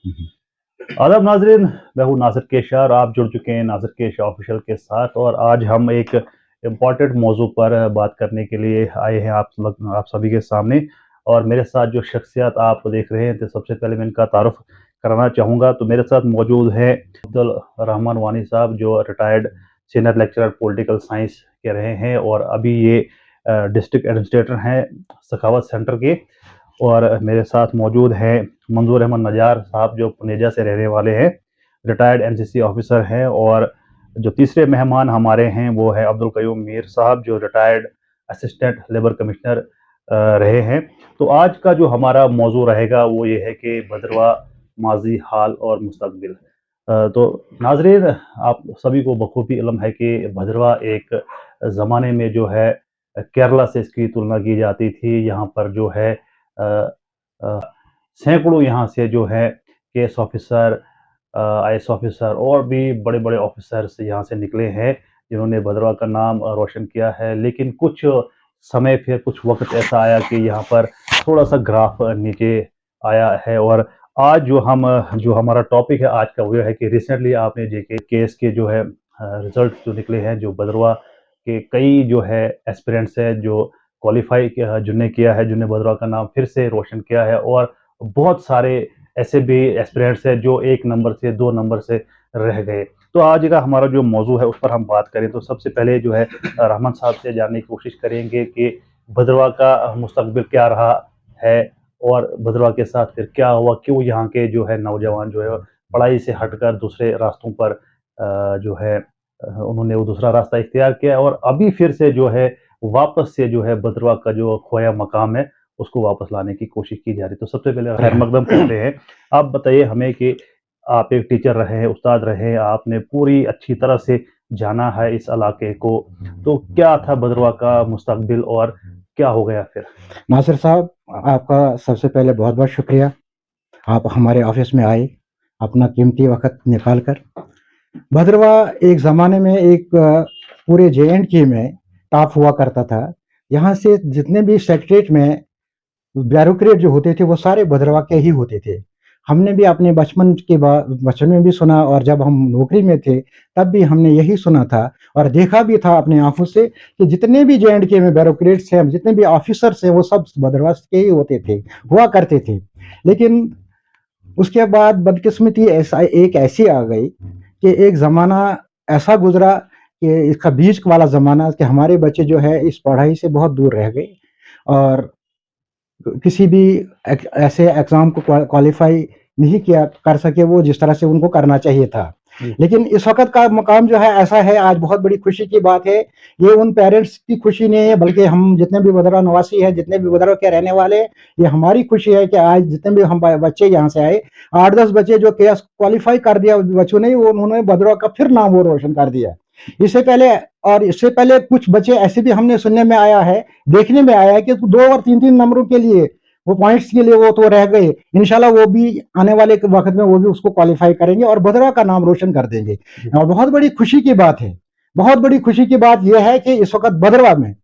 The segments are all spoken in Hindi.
आदाब नाजरीन, मैं हूँ नासिर केशा और आप जुड़ चुके हैं नासिर केशा ऑफिशियल के साथ। और आज हम एक इम्पॉर्टेंट मौजू पर बात करने के लिए आए हैं आप सभी के सामने। और मेरे साथ जो शख्सियत आप देख रहे हैं, तो सबसे पहले मैं इनका तारुफ कराना चाहूँगा। तो मेरे साथ मौजूद है अब्दुल रहमान वानी साहब, जो retired senior lecturer political science के रहे हैं और अभी ये डिस्ट्रिक्ट एडमिनिस्ट्रेटर हैं सखावत सेंटर के। और मेरे साथ मौजूद हैं मंजूर अहमद नजार साहब, जो पुनेजा से रहने वाले हैं, रिटायर्ड एनसीसी ऑफिसर हैं। और जो तीसरे मेहमान हमारे हैं वो है अब्दुल कयूम मीर साहब, जो रिटायर्ड असिस्टेंट लेबर कमिश्नर रहे हैं। तो आज का जो हमारा मौजू रहेगा वो ये है कि भद्रवाह माजी, हाल और मुस्तकबिल। तो नाजरीन, आप सभी को बखूबी इल्म है कि भद्रवाह एक ज़माने में जो है केरला से इसकी तुलना की जाती थी। यहाँ पर जो है सैकड़ों यहाँ से जो है केस ऑफिसर, आईएएस ऑफिसर और भी बड़े बड़े ऑफिसर्स यहाँ से निकले हैं, जिन्होंने भद्रवाह का नाम रोशन किया है। लेकिन कुछ समय, फिर कुछ वक्त ऐसा आया कि यहाँ पर थोड़ा सा ग्राफ नीचे आया है। और आज जो हमारा टॉपिक है आज का, वो है कि रिसेंटली आपने जेके केस के जो है रिजल्ट जो निकले हैं, जो भद्रवाह के कई जो है एस्पिरेंट्स है, जो क्वालिफाई किया, जिनने किया है, जिनने भद्रवाह का नाम फिर से रोशन किया है। और बहुत सारे ऐसे भी एस्पिरेंट्स हैं जो 1 नंबर से 2 नंबर से रह गए। तो आज का हमारा जो मौजू है उस पर हम बात करें, तो सबसे पहले जो है रहमान साहब से जानने की कोशिश करेंगे कि भद्रवाह का मुस्तकबिल क्या रहा है, और भद्रवाह के साथ फिर क्या हुआ, क्यों यहाँ के जो है नौजवान जो है पढ़ाई से हटकर दूसरे रास्तों पर जो है उन्होंने वो दूसरा रास्ता इख्तियार किया, और अभी फिर से जो है वापस से जो है भद्रवाह का जो खोया मकाम है उसको वापस लाने की कोशिश की जा रही है। तो सबसे पहले खैर मकदम करते हैं। आप बताइए हमें कि आप एक टीचर रहे हैं, उस्ताद रहे हैं, आपने पूरी अच्छी तरह से जाना है इस इलाके को। तो क्या था भद्रवाह का मुस्तकबिल और क्या हो गया फिर? नासिर साहब, आपका सबसे पहले बहुत बहुत शुक्रिया। आप हमारे ऑफिस में आए अपना कीमती वक्त निकाल कर। भद्रवाह एक ज़माने में एक पूरे जे.एंड.के में टॉप हुआ करता था। यहाँ से जितने भी सेक्रेटरीट में ब्यूरोक्रेट जो होते थे वो सारे भद्रवाह के ही होते थे। हमने भी अपने बचपन में भी सुना, और जब हम नौकरी में थे तब भी हमने यही सुना था और देखा भी था अपने आंखों से कि जितने भी जे.एंड.के में ब्यूरोक्रेट्स हैं, जितने भी ऑफिसर्स हैं, वो सब भद्रवाह के ही होते थे, हुआ करते थे। लेकिन उसके बाद बदकिस्मती ऐसी आ गई कि एक ज़माना ऐसा गुजरा कि इसका बीच वाला ज़माना कि हमारे बच्चे जो है इस पढ़ाई से बहुत दूर रह गए और किसी भी ऐसे एग्ज़ाम को क्वालिफ़ाई नहीं किया कर सके वो जिस तरह से उनको करना चाहिए था। लेकिन इस वक़्त का मकाम जो है ऐसा है, आज बहुत बड़ी खुशी की बात है। ये उन पेरेंट्स की खुशी नहीं है, बल्कि हम जितने भी भद्रवाह निवासी हैं, जितने भी भद्रवाह के रहने वाले हैं, ये हमारी खुशी है कि आज जितने भी हम बच्चे यहाँ से आए, 8-10 बच्चे जो केस क्वालिफ़ाई कर दिया बच्चों ने, वो उन्होंने भद्रवाह का फिर नाम वो रोशन कर दिया। इससे पहले कुछ बच्चे ऐसे भी हमने सुनने में आया है, देखने में आया है कि 2 और 3-3 नंबरों के लिए, वो पॉइंट्स के लिए वो तो रह गए। इंशाल्लाह वो भी आने वाले वक्त में वो भी उसको क्वालिफाई करेंगे और भद्रवाह का नाम रोशन कर देंगे। और बहुत बड़ी खुशी की बात है, बहुत बड़ी खुशी की बात यह है कि इस वक्त भद्रवाह में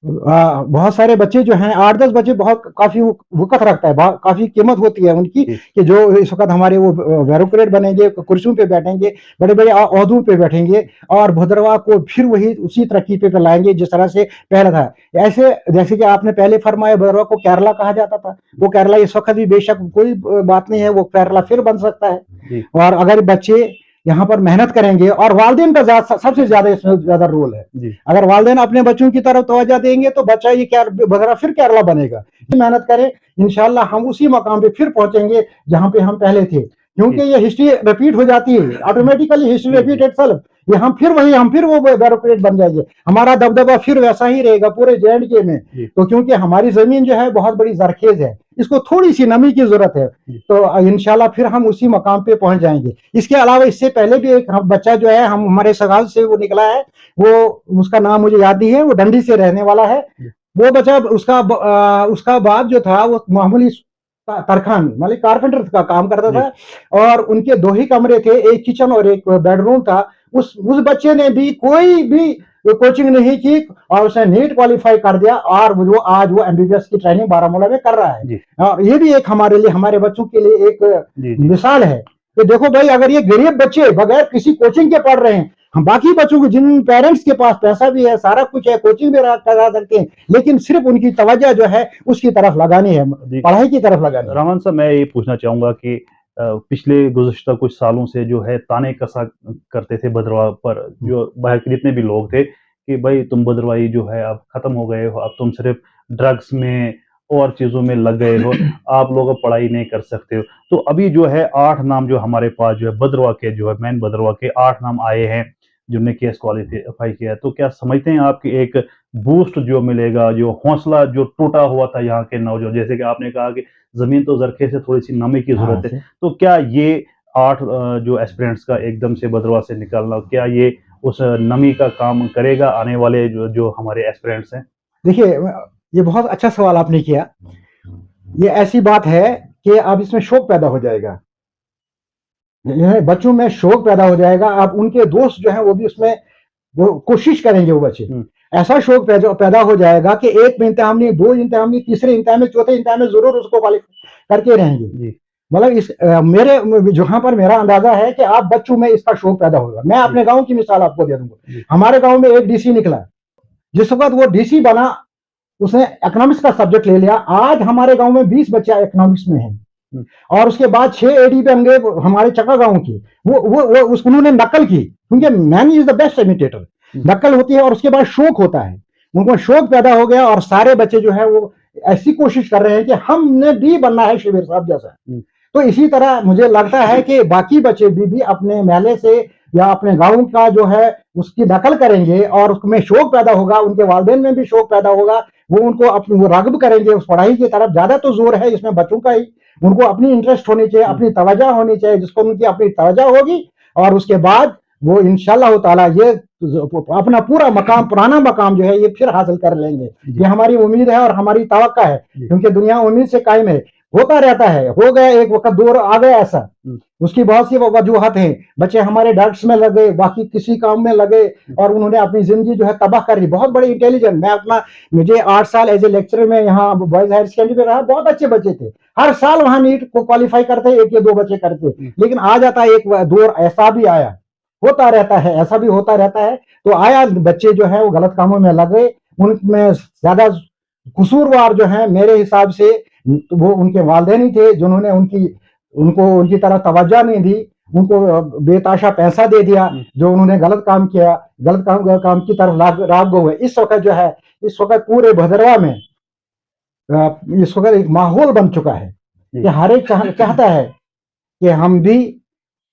बहुत सारे बच्चे जो हैं, 8-10 बच्चे बहुत काफी वक़्त रखता है, काफी कीमत होती है उनकी कि जो इस वक्त हमारे वो ब्यूरोक्रेट बनेंगे, कुर्सियों पे बैठेंगे, बड़े-बड़े ओहदों पे बैठेंगे और भद्रवाह को फिर वही उसी तरक्की पे लाएंगे जिस तरह से पहले था। ऐसे जैसे कि आपने पहले फरमाया, भद्रवाह को केरला कहा जाता था, वो केरला इस वक्त भी बेशक कोई बात नहीं है, वो केरला फिर बन सकता है। और अगर बच्चे यहाँ पर मेहनत करेंगे और वालिदैन का सबसे ज्यादा इसमें ज्यादा रोल है। अगर वालिदैन अपने बच्चों की तरफ तवज्जो देंगे तो बच्चा ये भद्रवाह फिर केरला बनेगा। मेहनत करें, इंशाल्लाह हम उसी मकाम पे फिर पहुंचेंगे जहां पे हम पहले थे, क्योंकि ये हिस्ट्री रिपीट हो जाती है, ऑटोमेटिकली हिस्ट्री रिपीट इटसेल्फ। ये हम फिर वो ब्यूरोक्रेट बन जाएंगे, हमारा दबदबा फिर वैसा ही रहेगा पूरे जे.एंड.के में। तो क्योंकि हमारी जमीन जो है बहुत बड़ी जरखेज है, इसको थोड़ी सी नमी की जरूरत है, तो इंशाल्लाह फिर हम उसी मकाम पे पहुंच जाएंगे। इसके अलावा इससे पहले भी एक बच्चा जो है हमारे सगाल से वो निकला है, वो उसका नाम मुझे याद नहीं है, वो डंडी से रहने वाला है। वो बच्चा उसका बाप जो था वो मामूली तरखान मतलब कारपेंटर का काम करता था, और उनके 2 ही कमरे थे, एक किचन और एक बेडरूम था। उस बच्चे ने भी कोई भी वो कोचिंग नहीं की और उसने नीट क्वालिफाई कर दिया और वो आज वो एमबीबीएस की ट्रेनिंग बारामूला में कर रहा है। जी, और ये भी एक हमारे लिए, हमारे बच्चों के लिए एक जी, जी। मिसाल है कि देखो भाई, अगर ये गरीब बच्चे बगैर किसी कोचिंग के पढ़ रहे हैं, हम बाकी बच्चों को जिन पेरेंट्स के पास पैसा भी है, सारा कुछ है, कोचिंग भी करा सकते हैं, लेकिन सिर्फ उनकी तवज्जो जो है उसकी तरफ लगानी है, जी, पढ़ाई की तरफ लगानी है। रहमान साहब, मैं ये पूछना चाहूँगा कि पिछले गुज़िश्ता कुछ सालों से जो है ताने कसा करते थे भद्रवाह पर, जो बाहर के जितने भी लोग थे कि भाई तुम भद्रवाही जो है अब ख़त्म हो गए हो, अब तुम सिर्फ़ ड्रग्स में और चीज़ों में लग गए हो, आप लोग अब पढ़ाई नहीं कर सकते हो। तो अभी जो है 8 नाम जो हमारे पास जो है भद्रवाह के, जो है मेन भद्रवाह के 8 नाम आए हैं, जिन्होंने केस क्वालीफाई किया है। तो क्या समझते हैं आप कि एक बूस्ट जो मिलेगा, जो हौसला जो टूटा हुआ था यहाँ के नौजवान, जैसे कि आपने कहा कि ज़मीन तो ज़रख़े से थोड़ी-सी नमी की हाँ ज़रूरत है। जी। तो क्या ये 8 जो एस्पिरेंट्स का एकदम से भद्रवाह से निकालना, क्या ये उस नमी का काम करेगा आने वाले जो जो हमारे एस्पिरेंट्स हैं? देखिए, ये बहुत अच्छा सवाल आपने किया। ये ऐसी बात है कि अब इसमें शौक पैदा हो जाएगा, बच्चों में शौक पैदा हो जाएगा। अब उनके दोस्त जो हैं वो भी उसमें वो कोशिश करेंगे, वो बच्चे हुँ, ऐसा शौक पैदा हो जाएगा कि एक में इम्तिहान नहीं, दो इम्तिहान नहीं, तीसरे इम्तिहान में, चौथे इम्तिहान में जरूर उसको क्वालिफाई करके रहेंगे। जी, मतलब इस मेरे जहाँ पर मेरा अंदाजा है कि आप बच्चों में इसका शौक पैदा होगा। मैं जी, अपने गांव की मिसाल आपको दे दूंगा। जी, हमारे गांव में एक डीसी निकला, जिस वक्त वो डीसी बना उसने इकोनॉमिक्स का सब्जेक्ट ले लिया। आज हमारे गांव में 20 बच्चे इकोनॉमिक्स में हैं। हुँ, और उसके बाद 6 एडी बन गए हमारे चका गांव की। वो उन्होंने नकल की, क्योंकि man is the best imitator. हुँ, नकल होती है और उसके बाद शौक होता है, उनको शौक पैदा हो गया और सारे बच्चे जो है वो ऐसी कोशिश कर रहे हैं कि हमने भी बनना है शिविर साहब जैसा। हुँ, तो इसी तरह मुझे लगता है कि बाकी बच्चे भी अपने महल्ले से या अपने गांव का जो है उसकी नकल करेंगे और उसमें शौक पैदा होगा, उनके वालिदैन में भी शौक पैदा होगा। वो उनको अपनी वो राग़िब करेंगे उस पढ़ाई की तरफ। ज्यादा तो जोर है इसमें बच्चों का ही, उनको अपनी इंटरेस्ट होनी चाहिए, हुँ, अपनी तवज्जो होनी चाहिए, जिसको उनकी अपनी तवज्जो होगी और उसके बाद वो इंशाअल्लाह ताला ये अपना पूरा मकाम, पुराना मकाम जो है ये फिर हासिल कर लेंगे। जी, ये हमारी उम्मीद है और हमारी तवक्का है, जी, क्योंकि दुनिया उम्मीद से कायम है। होता रहता है, हो गया एक वक्त, दौर आ गया ऐसा, हुँ, उसकी बहुत सी वजूहत हैं। बच्चे हमारे ड्रग्स में लगे, बाकी किसी काम में लगे हुँ, और उन्होंने अपनी जिंदगी जो है तबाह कर दी। बहुत बड़े इंटेलिजेंट, मैं अपना, मुझे 8 साल एज ए लेक्चरर में यहाँ बॉयज हायर सेकेंडरी में रहा, बहुत अच्छे बच्चे थे। हर साल वहां नीट को क्वालिफाई करते, एक या दो बच्चे करते। हुँ, लेकिन आ जाता है एक दौर ऐसा भी आया, होता रहता है, ऐसा भी होता रहता है। तो आया बच्चे जो है वो गलत कामों में लगे। उनमें ज्यादा कसूरवार जो है मेरे हिसाब से वो उनके वालिदैन ही थे, जिन्होंने उनको उनकी तरह तवज्जो नहीं दी, उनको बेताशा पैसा दे दिया, हुँ, जो उन्होंने गलत काम किया, गलत काम की तरफ राग हुए। इस वक्त जो है, इस वक्त पूरे भद्रवाह में इस वक्त एक माहौल बन चुका है कि जी, हर एक चाहता है कि हम भी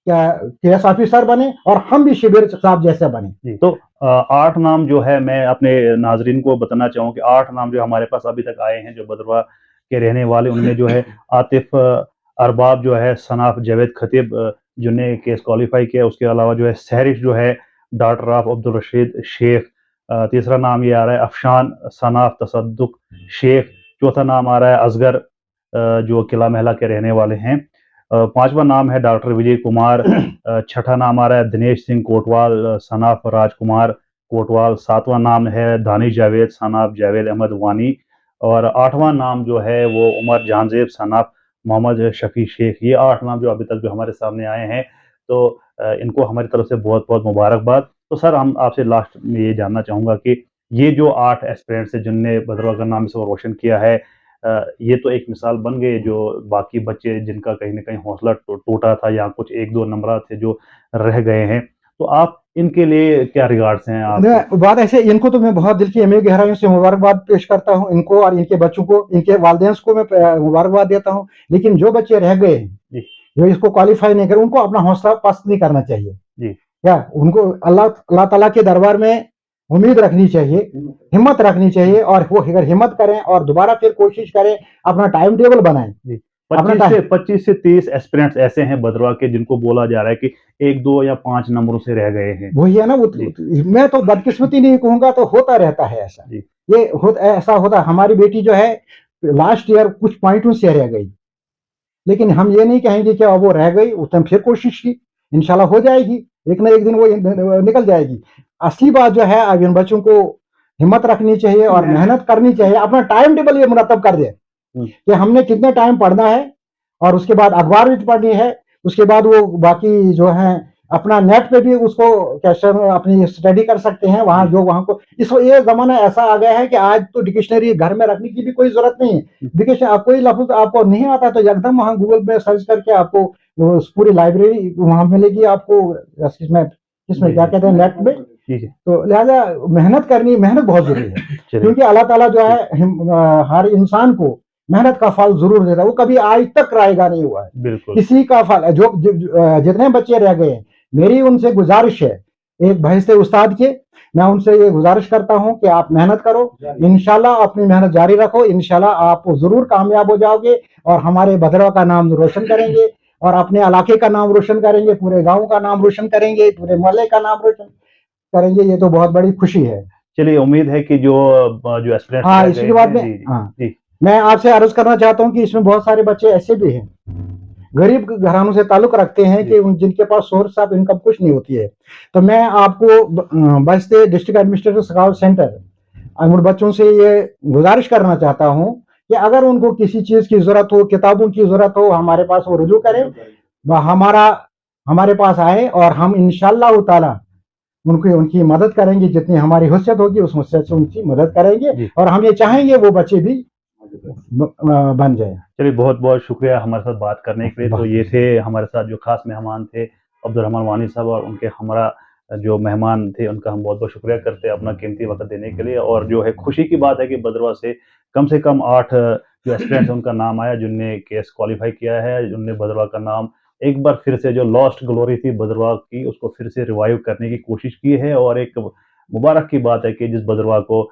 क्या केएस ऑफिसर बने और हम भी शिविर साहब जैसे बने। जी। तो 8 नाम जो है, मैं अपने नाज़रीन को बताना चाहूँ कि 8 नाम जो हमारे पास अभी तक आए हैं, जो भद्रवाह के रहने वाले, उनमें जो है आतिफ़ अरबाब जो है, सनाफ जावेद खतीब जिन्होंने केस क्वालीफाई किया, उसके अलावा जो है सहरिश जो है, डॉक्टर ऑफ अब्दुल रशीद शेख, तीसरा नाम ये आ रहा है अफ़शान सनाफ तसद्दुक शेख, चौथा नाम आ रहा है असगर जो किला महला के रहने वाले हैं। पाँचवां नाम है डॉक्टर विजय कुमार, छठा नाम आ रहा है दिनेश सिंह कोटवाल, सनाफ राजकुमार कोटवाल, सातवां नाम है दानिश जावेद सनाफ जावेद अहमद वानी, और आठवां नाम जो है वो उमर जहांजेब सनाफ मोहम्मद शफी शेख। ये 8 नाम जो अभी तक जो हमारे सामने आए हैं, तो इनको हमारी तरफ से बहुत-बहुत मुबारकबाद। तो सर, हम आपसे लास्ट में ये जानना चाहूँगा कि ये जो 8 एस्पिरेंट्स हैं जिनने भद्रवाह का नाम इस बार रोशन किया है, ये तो एक मिसाल बन गए, जो बाकी बच्चे जिनका कहीं न कहीं हौसला टूटा था, या कुछ 1-2 नंबरात थे जो रह गए हैं। तो आप इनके लिए क्या रिगार्ड्स हैं आपके? बात ऐसे, इनको तो मैं बहुत दिल की गहराइयों से मुबारकबाद पेश करता हूँ, इनको और इनके बच्चों को, इनके वालिदैन को मैं मुबारकबाद देता हूँ। लेकिन जो बच्चे रह गए, जी, जो इसको क्वालिफाई नहीं करे, उनको अपना हौसला पस्त नहीं करना चाहिए। जी, क्या उनको अल्लाह अल्लाह ताला के दरबार में उम्मीद रखनी चाहिए, हिम्मत रखनी चाहिए, और वो अगर हिम्मत करें और दोबारा फिर कोशिश करें, अपना टाइम टेबल बनाएं, जी। अपना 25 से 30 एस्पिरेंट्स ऐसे हैं भद्रवाह के, जिनको बोला जा रहा है कि 1, 2 या 5 नंबरों से रह गए हैं। वही है ना। जी, मैं तो बदकिस्मती नहीं कहूंगा, तो होता रहता है ऐसा। जी, ऐसा होता। हमारी बेटी जो है लास्ट ईयर कुछ पॉइंटों से रह गई, लेकिन हम ये नहीं कहेंगे कि अब वो रह गई, उसने फिर कोशिश की, इंशाल्लाह हो जाएगी, एक ना एक दिन वो निकल जाएगी। असली बात जो है, अब इन बच्चों को हिम्मत रखनी चाहिए और मेहनत करनी चाहिए। अपना टाइम टेबल ये मुरतब कर दे कि हमने कितने टाइम पढ़ना है, और उसके बाद अखबार भी पढ़नी है। उसके बाद वो बाकी जो है अपना नेट पे भी उसको कैसे अपनी स्टडी कर सकते हैं, वहाँ जो वहाँ को इस ये जमाना ऐसा आ गया है कि आज तो डिक्शनरी घर में रखने की भी कोई जरूरत नहीं है। डिक्शनरी कोई लफ्ज आपको नहीं आता तो एकदम वहाँ गूगल पे सर्च करके आपको पूरी लाइब्रेरी वहाँ मिलेगी आपको। इसमें इसमें क्या कहते हैं, नेट में। तो लिहाजा मेहनत बहुत जरूरी है, क्योंकि अल्लाह ताला जो है हर इंसान को मेहनत का फल जरूर देता है। वो कभी आज तक रायगा नहीं हुआ है किसी का फल। जितने बच्चे रह गए, मेरी उनसे गुजारिश है, एक बहस उस्ताद के, मैं उनसे ये गुजारिश करता हूं कि आप मेहनत करो, इंशाल्लाह अपनी मेहनत जारी रखो, इंशाल्लाह आप जरूर कामयाब हो जाओगे और हमारे भद्रवा का नाम रोशन करेंगे और अपने इलाके का नाम रोशन करेंगे, पूरे गांव का नाम रोशन करेंगे, पूरे मोहल्ले का नाम रोशन करेंगे। ये तो बहुत बड़ी खुशी है। चलिए, उम्मीद है कि जो एस्पिरेंट्स हाँ, इसके बाद में मैं आपसे अर्ज करना चाहता हूँ कि इसमें बहुत सारे बच्चे ऐसे भी हैं, गरीब घरानों से ताल्लुक रखते हैं कि जिनके पास सोर्स ऑफ इनकम कुछ नहीं होती है। तो मैं आपको बस्ते डिस्ट्रिक्ट एडमिनिस्ट्रेटिव स्कॉलर सेंटर उन बच्चों से ये गुजारिश करना चाहता हूँ कि अगर उनको किसी चीज की जरूरत हो, किताबों की जरूरत हो, हमारे पास वो रुजू करें, हमारे पास आए और हम इंशाअल्लाह ताला उनकी मदद करेंगे। जितनी हमारी हुस्सियत होगी उस हुस्सियत से उनकी मदद करेंगे और हम ये चाहेंगे वो बच्चे भी बन जाए। चलिए, बहुत बहुत शुक्रिया हमारे साथ बात करने के लिए। तो ये थे हमारे साथ जो खास मेहमान थे, अब्दुर्रहमान वानी साहब, और उनके हमारा जो मेहमान थे उनका हम बहुत बहुत शुक्रिया करते हैं अपना कीमती वक्त देने के लिए। और जो है खुशी की बात है कि भद्रवा से कम 8 जो एस्पिरेंट्स उनका नाम आया जिनने केस क्वालिफाई किया है, जिनने भद्रवा का नाम एक बार फिर से जो लॉस्ट ग्लोरी थी भद्रवा की उसको फिर से रिवाइव करने की कोशिश की है। और एक मुबारक की बात है कि जिस भद्रवा को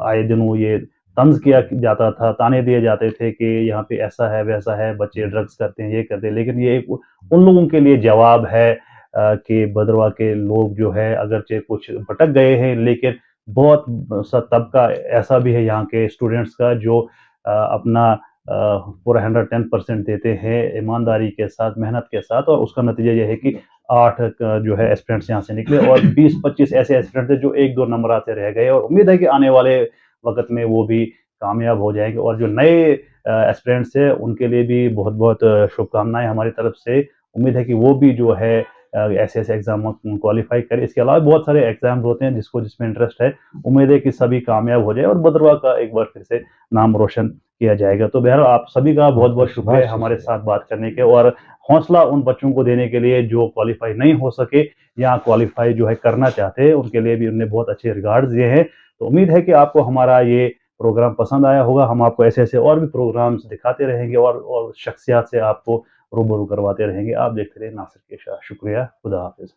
आए दिनों ये तंज किया जाता था, ताने दिए जाते थे कि यहाँ पे ऐसा है वैसा है, बच्चे ड्रग्स करते हैं, ये करते हैं, लेकिन ये एक उन लोगों के लिए जवाब है कि भद्रवा के लोग जो है अगरचे कुछ भटक गए हैं, लेकिन बहुत सा तबका ऐसा भी है यहाँ के स्टूडेंट्स का जो अपना पूरा 110% देते हैं ईमानदारी के साथ, मेहनत के साथ। और उसका नतीजा ये है कि 8 जो है एस्पिरेंट्स यहाँ से निकले और 20-25 ऐसे एस्पिरेंट्स थे जो 1-2 नंबर से रह गए। और उम्मीद है कि आने वाले वक्त में वो भी कामयाब हो जाएंगे। और जो नए एस्पिरेंट्स हैं उनके लिए भी बहुत बहुत शुभकामनाएं हमारी तरफ से। उम्मीद है कि वो भी जो है ऐसे ऐसे एग्जाम क्वालिफाई करें। इसके अलावा बहुत सारे एग्जाम होते हैं जिसमें इंटरेस्ट है। उम्मीद है कि सभी कामयाब हो जाए और भद्रवा का एक बार फिर से नाम रोशन किया जाएगा। तो बहरहाल आप सभी का बहुत बहुत शुक्रिया हमारे साथ बात करने के और हौसला उन बच्चों को देने के लिए जो क्वालिफाई नहीं हो सके या क्वालिफाई जो है करना चाहते हैं, उनके लिए भी उन्होंने बहुत अच्छे रिगार्ड्स दिए हैं। तो उम्मीद है कि आपको हमारा ये प्रोग्राम पसंद आया होगा। हम आपको ऐसे ऐसे और भी प्रोग्राम्स दिखाते रहेंगे और शख्सियत से आपको रूबरू करवाते रहेंगे। आप देखते रहे नासिर के शाह। शुक्रिया, खुदा हाफिज।